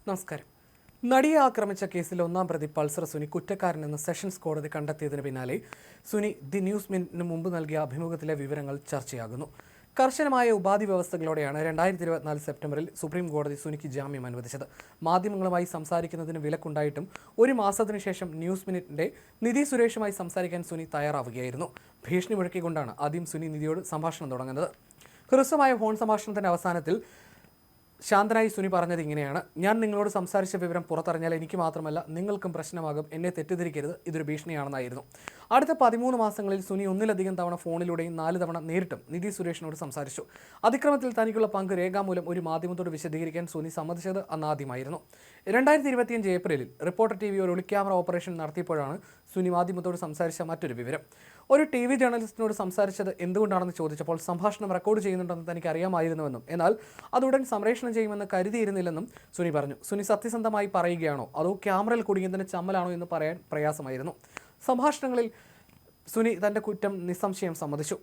നമസ്കാരം. നടിയെ ആക്രമിച്ച കേസിൽ ഒന്നാം പ്രതി പൾസർ സുനി കുറ്റക്കാരനെന്ന് സെഷൻസ് കോടതി കണ്ടെത്തിയതിന് പിന്നാലെ സുനി ദി ന്യൂസ് മിനിറ്റിന് മുമ്പ് നൽകിയ അഭിമുഖത്തിലെ വിവരങ്ങൾ ചർച്ചയാകുന്നു. കർശനമായ ഉപാധി വ്യവസ്ഥകളോടെയാണ് 2024 സെപ്റ്റംബറിൽ സുപ്രീം കോടതി സുനിക്ക് ജാമ്യം അനുവദിച്ചത്. മാധ്യമങ്ങളുമായി സംസാരിക്കുന്നതിന് വിലക്കുണ്ടായിട്ടും ഒരു മാസത്തിനു ശേഷം ന്യൂസ് മിനിറ്റിന്റെ നിധി സുരേഷുമായി സംസാരിക്കാൻ സുനി തയ്യാറാവുകയായിരുന്നു. ഭീഷണി മുഴക്കിക്കൊണ്ടാണ് ആദ്യം സുനി നിധിയോട് സംഭാഷണം തുടങ്ങുന്നത്. ഹ്രസ്വമായ ഫോൺ സംഭാഷണത്തിന്റെ അവസാനത്തിൽ ശാന്തനായി സുനി പറഞ്ഞത് ഇങ്ങനെയാണ്: ഞാൻ നിങ്ങളോട് സംസാരിച്ച വിവരം പുറത്തറിഞ്ഞാൽ എനിക്ക് മാത്രമല്ല നിങ്ങൾക്കും പ്രശ്നമാകും, എന്നെ തെറ്റിദ്ധരിക്കരുത്, ഇതൊരു ഭീഷണിയാണെന്നായിരുന്നു. അടുത്ത 13 മാസങ്ങളിൽ സുനി ഒന്നിലധികം തവണ ഫോണിലൂടെയും 4 തവണ നേരിട്ടും നിധി സുരേഷിനോട് സംസാരിച്ചു. അതിക്രമത്തിൽ തനിക്കുള്ള പങ്ക് രേഖാമൂലം ഒരു മാധ്യമത്തോട് വിശദീകരിക്കാൻ സുനി സമ്മതിച്ചത് അന്നാദ്യമായിരുന്നു. 2025 ഏപ്രിലിൽ റിപ്പോർട്ടർ TV ഒരു ഒളിക്യാമറ ഓപ്പറേഷൻ നടത്തിയപ്പോഴാണ് സുനി മാധ്യമത്തോട് സംസാരിച്ച മറ്റൊരു വിവരം. ഒരു TV ജേർണലിസ്റ്റിനോട് സംസാരിച്ചത് എന്തുകൊണ്ടാണെന്ന് ചോദിച്ചപ്പോൾ സംഭാഷണം റെക്കോർഡ് ചെയ്യുന്നുണ്ടെന്ന് തനിക്ക് അറിയാമായിരുന്നുവെന്നും എന്നാൽ അതുടൻ സംപ്രേഷണം ചെയ്യുമെന്ന് കരുതിയിരുന്നില്ലെന്നും സുനി പറഞ്ഞു. സുനി സത്യസന്ധമായി പറയുകയാണോ അതോ ക്യാമറയിൽ കുടുങ്ങിയതിന് ചമ്മലാണോ എന്ന് പറയാൻ പ്രയാസമായിരുന്നു. സംഭാഷണങ്ങളിൽ സുനി തന്റെ കുറ്റം നിസ്സംശയം സമ്മതിച്ചു.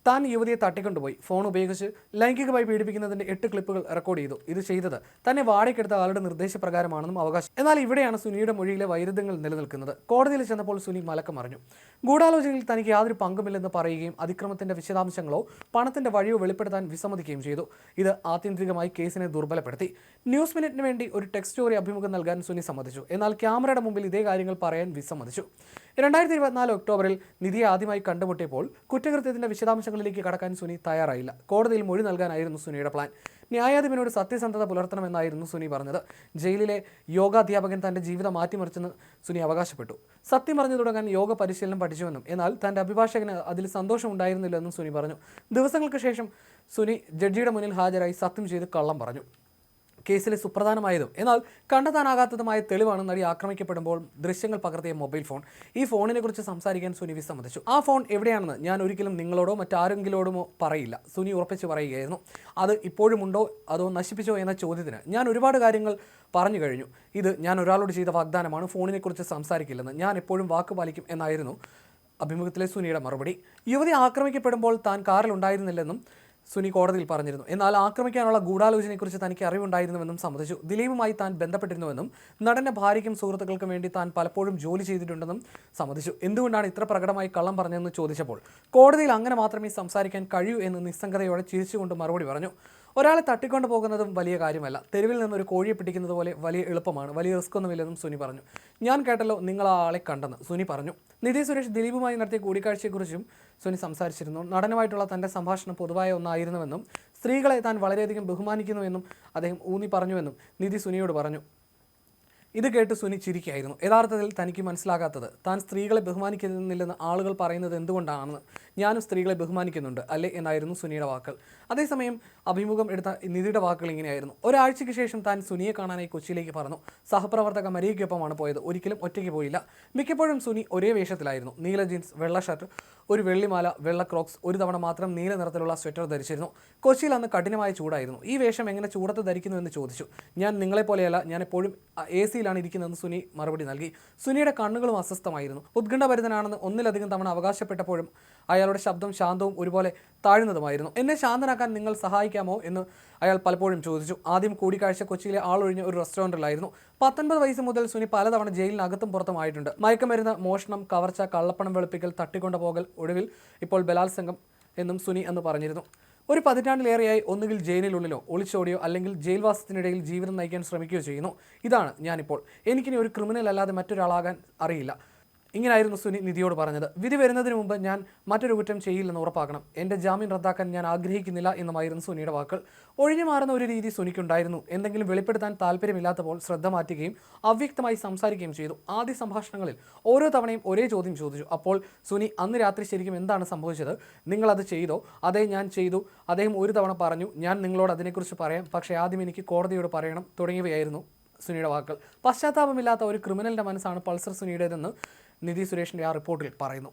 താൻ യുവതിയെ തട്ടിക്കൊണ്ടുപോയി ഫോൺ ഉപയോഗിച്ച് ലൈംഗികമായി പീഡിപ്പിക്കുന്നതിന്റെ 8 ക്ലിപ്പുകൾ റെക്കോർഡ് ചെയ്തു. ഇത് ചെയ്തത് തന്നെ വാടകയ്ക്കെടുത്ത ആളുടെ നിർദ്ദേശപ്രകാരമാണെന്നും അവകാശം. എന്നാൽ ഇവിടെയാണ് സുനിയുടെ മൊഴിയിലെ വൈരുദ്ധ്യങ്ങൾ നിലനിൽക്കുന്നത്. കോടതിയിൽ ചെന്നപ്പോൾ സുനി മലക്കം അറിഞ്ഞു. ഗൂഢാലോചനയിൽ തനിക്ക് യാതൊരു പങ്കുമില്ലെന്ന് പറയുകയും അതിക്രമത്തിന്റെ വിശദാംശങ്ങളോ പണത്തിന്റെ വഴിയോ വെളിപ്പെടുത്താൻ വിസമ്മതിക്കുകയും ചെയ്തു. ഇത് ആത്യന്തികമായി കേസിനെ ദുർബലപ്പെടുത്തി. ന്യൂസ് മിനിറ്റിന് വേണ്ടി ഒരു ടെക്സ്റ്റ് സ്റ്റോറി അഭിമുഖം നൽകാൻ സുനി സമ്മതിച്ചു. എന്നാൽ ക്യാമറയുടെ മുമ്പിൽ ഇതേ കാര്യങ്ങൾ പറയാൻ വിസമ്മതിച്ചു. 2024 ഒക്ടോബറിൽ നിധിയെ ആദ്യമായി കണ്ടുമുട്ടിയപ്പോൾ കുറ്റകൃത്യത്തിന്റെ വിശദാംശങ്ങളിലേക്ക് കടക്കാൻ സുനി തയ്യാറായില്ല. കോടതിയിൽ മൊഴി നൽകാനായിരുന്നു സുനിയുടെ പ്ലാൻ. ന്യായാധിപനോട് സത്യസന്ധത പുലർത്തണമെന്നായിരുന്നു സുനി പറഞ്ഞത്. ജയിലിലെ യോഗാധ്യാപകൻ തന്റെ ജീവിതം മാറ്റിമറിച്ചെന്ന് സുനി അവകാശപ്പെട്ടു. സത്യം പറഞ്ഞു തുടങ്ങാൻ യോഗ പരിശീലനം പഠിച്ചുവെന്നും എന്നാൽ തന്റെ അഭിഭാഷകന് അതിൽ സന്തോഷമുണ്ടായിരുന്നില്ലെന്നും സുനി പറഞ്ഞു. ദിവസങ്ങൾക്ക് ശേഷം സുനി ജഡ്ജിയുടെ മുന്നിൽ ഹാജരായി സത്യം ചെയ്ത് കള്ളം പറഞ്ഞു. കേസിലെ സുപ്രധാനമായതും എന്നാൽ കണ്ടെത്താനാകാത്തതുമായ തെളിവാണ് നടി ആക്രമിക്കപ്പെടുമ്പോൾ ദൃശ്യങ്ങൾ പകർത്തിയ മൊബൈൽ ഫോൺ. ഈ ഫോണിനെ കുറിച്ച് സംസാരിക്കാൻ സുനി വിസമ്മതിച്ചു. ആ ഫോൺ എവിടെയാണെന്ന് ഞാൻ ഒരിക്കലും നിങ്ങളോടോ മറ്റാരെങ്കിലോടോ പറയില്ല, സുനി ഉറപ്പിച്ച് പറയുകയായിരുന്നു. അത് ഇപ്പോഴുമുണ്ടോ അതോ നശിപ്പിച്ചോ എന്ന ചോദ്യത്തിന് ഞാൻ ഒരുപാട് കാര്യങ്ങൾ പറഞ്ഞു കഴിഞ്ഞു. ഇത് ഞാൻ ഒരാളോട് ചെയ്ത വാഗ്ദാനമാണ്, ഫോണിനെക്കുറിച്ച് സംസാരിക്കില്ലെന്ന് ഞാൻ എപ്പോഴും വാക്ക് പാലിക്കും എന്നായിരുന്നു അഭിമുഖത്തിലെ സുനിയുടെ മറുപടി. യുവതി ആക്രമിക്കപ്പെടുമ്പോൾ താൻ കാറിൽ ഉണ്ടായിരുന്നില്ലെന്നും സുനി കോടതിയിൽ പറഞ്ഞിരുന്നു. എന്നാൽ ആക്രമിക്കാനുള്ള ഗൂഢാലോചനയെക്കുറിച്ച് തനിക്ക് അറിവുണ്ടായിരുന്നുവെന്നും സമ്മതിച്ചു. ദിലീപുമായി താൻ ബന്ധപ്പെട്ടിരുന്നുവെന്നും നടന്റെ ഭാര്യയ്ക്കും സുഹൃത്തുക്കൾക്കും വേണ്ടി താൻ പലപ്പോഴും ജോലി ചെയ്തിട്ടുണ്ടെന്നും സമ്മതിച്ചു. എന്തുകൊണ്ടാണ് ഇത്ര പ്രകടമായി കള്ളം പറഞ്ഞതെന്ന് ചോദിച്ചപ്പോൾ കോടതിയിൽ അങ്ങനെ മാത്രമേ സംസാരിക്കാൻ കഴിയൂ എന്ന് നിസ്സംഗതയോടെ ചിരിച്ചുകൊണ്ട് മറുപടി പറഞ്ഞു. ഒരാളെ തട്ടിക്കൊണ്ടു പോകുന്നതും വലിയ കാര്യമല്ല, തെരുവിൽ നിന്നൊരു കോഴിയെ പിടിക്കുന്നത് പോലെ വലിയ എളുപ്പമാണ്, വലിയ റിസ്ക് ഒന്നുമില്ലെന്നും സുനി പറഞ്ഞു. ഞാൻ കേട്ടല്ലോ നിങ്ങൾ ആ ആളെ കണ്ടെന്ന് സുനി പറഞ്ഞു. നിധി സുരേഷ് ദിലീപുമായി നടത്തിയ കൂടിക്കാഴ്ചയെക്കുറിച്ചും സുനി സംസാരിച്ചിരുന്നു. നടനുമായിട്ടുള്ള തന്റെ സംഭാഷണം പൊതുവായ ഒന്നായിരുന്നുവെന്നും സ്ത്രീകളെ താൻ വളരെയധികം ബഹുമാനിക്കുന്നുവെന്നും അദ്ദേഹം ഊന്നി പറഞ്ഞുവെന്നും നിധി സുനിയോട് പറഞ്ഞു. ഇത് കേട്ട് സുനി ചിരിക്കുകയായിരുന്നു. യഥാർത്ഥത്തിൽ തനിക്ക് മനസ്സിലാകാത്തത് താൻ സ്ത്രീകളെ ബഹുമാനിക്കുന്നില്ലെന്ന് ആളുകൾ പറയുന്നത് എന്തുകൊണ്ടാണെന്ന്. ഞാനും സ്ത്രീകളെ ബഹുമാനിക്കുന്നുണ്ട് അല്ലേ എന്നായിരുന്നു സുനിയുടെ വാക്കുകൾ. അതേസമയം അഭിമുഖം എടുത്ത നിധിയുടെ വാക്കുകൾ ഇങ്ങനെയായിരുന്നു: ഒരാഴ്ചയ്ക്ക് ശേഷം താൻ സുനിയെ കാണാനായി കൊച്ചിയിലേക്ക് പറഞ്ഞു. സഹപ്രവർത്തക മരിയയ്ക്കൊപ്പമാണ് പോയത്, ഒരിക്കലും ഒറ്റയ്ക്ക് പോയില്ല. മിക്കപ്പോഴും സുനി ഒരേ വേഷത്തിലായിരുന്നു. നീല ജീൻസ്, വെള്ള ഷർട്ട്, ഒരു വെള്ളിമാല, വെള്ള ക്രോക്സ്, ഒരു തവണ മാത്രം നീല നിറത്തിലുള്ള സ്വെറ്റർ ധരിച്ചിരുന്നു. കൊച്ചിയിൽ അന്ന് കഠിനമായ ചൂടായിരുന്നു. ഈ വേഷം എങ്ങനെ ചൂടത്ത് ധരിക്കുന്നു എന്ന് ചോദിച്ചു. ഞാൻ നിങ്ങളെപ്പോലെയല്ല, ഞാൻ എപ്പോഴും AC-ലാണ് ഇരിക്കുന്നതെന്ന് സുനി മറുപടി നൽകി. സുനിയുടെ കണ്ണുകളും അസ്വസ്ഥമായിരുന്നു. ഉത്കണ്ഠഭരിതനാണെന്ന് ഒന്നിലധികം തവണ അവകാശപ്പെട്ടപ്പോഴും അയാളുടെ ശബ്ദം ശാന്തവും ഒരുപോലെ താഴ്ന്നതുമായിരുന്നു. എന്നെ ശാന്തനാക്കാൻ നിങ്ങൾ സഹായിക്കാമോ എന്ന് അയാൾ പലപ്പോഴും ചോദിച്ചു. ആദ്യം കൂടിക്കാഴ്ച കൊച്ചിയിലെ ആളൊഴിഞ്ഞ ഒരു റെസ്റ്റോറൻറ്റിലായിരുന്നു. 19 വയസ്സ് മുതൽ സുനി പലതവണ ജയിലിനകത്തും പുറത്തുമായിട്ടുണ്ട്. മയക്കുമരുന്ന്, മോഷണം, കവർച്ച, കള്ളപ്പണം വെളുപ്പിക്കൽ, തട്ടിക്കൊണ്ടുപോകൽ, ഒടുവിൽ ഇപ്പോൾ ബലാത്സംഗം എന്നും സുനി അന്ന് പറഞ്ഞിരുന്നു. ഒരു 10 പതിറ്റാണ്ടിലേറെയായി ഒന്നുകിൽ ജയിലിനുള്ളിലോ ഒളിച്ചോടിയോ അല്ലെങ്കിൽ ജയിൽവാസത്തിനിടയിൽ ജീവിതം നയിക്കാൻ ശ്രമിക്കുകയോ ചെയ്യുന്നു. ഇതാണ് ഞാനിപ്പോൾ. എനിക്കിനി ഒരു ക്രിമിനൽ അല്ലാതെ മറ്റൊരാളാകാൻ അറിയില്ല. ഇങ്ങനായിരുന്നു സുനി നിധിയോട് പറഞ്ഞത്. വിധി വരുന്നതിന് മുമ്പ് ഞാൻ മറ്റൊരു കുറ്റം ചെയ്യില്ലെന്ന് ഉറപ്പാക്കണം. എൻ്റെ ജാമ്യം റദ്ദാക്കാൻ ഞാൻ ആഗ്രഹിക്കുന്നില്ല എന്നുമായിരുന്നു സുനിയുടെ വാക്കുകൾ. ഒഴിഞ്ഞു മാറുന്ന ഒരു രീതി സുനിക്കുണ്ടായിരുന്നു. എന്തെങ്കിലും വെളിപ്പെടുത്താൻ താല്പര്യമില്ലാത്തപ്പോൾ ശ്രദ്ധ മാറ്റുകയും അവ്യക്തമായി സംസാരിക്കുകയും ചെയ്തു. ആദ്യ സംഭാഷണങ്ങളിൽ ഓരോ തവണയും ഒരേ ചോദ്യം ചോദിച്ചു. അപ്പോൾ സുനി അന്ന് രാത്രി ശരിക്കും എന്താണ് സംഭവിച്ചത്, നിങ്ങളത് ചെയ്തോ? അതേ, ഞാൻ ചെയ്തു. അദ്ദേഹം ഒരു തവണ പറഞ്ഞു, ഞാൻ നിങ്ങളോട് അതിനെക്കുറിച്ച് പറയാം, പക്ഷേ ആദ്യം എനിക്ക് കോടതിയോട് പറയണം, തുടങ്ങിയവയായിരുന്നു സുനിയുടെ വാക്കുകൾ. പശ്ചാത്താപമില്ലാത്ത ഒരു ക്രിമിനലിൻ്റെ മനസ്സാണ് പൾസർ സുനിയുടേതെന്ന് നിധി സുരേഷിൻ്റെ ആ റിപ്പോർട്ടിൽ പറയുന്നു.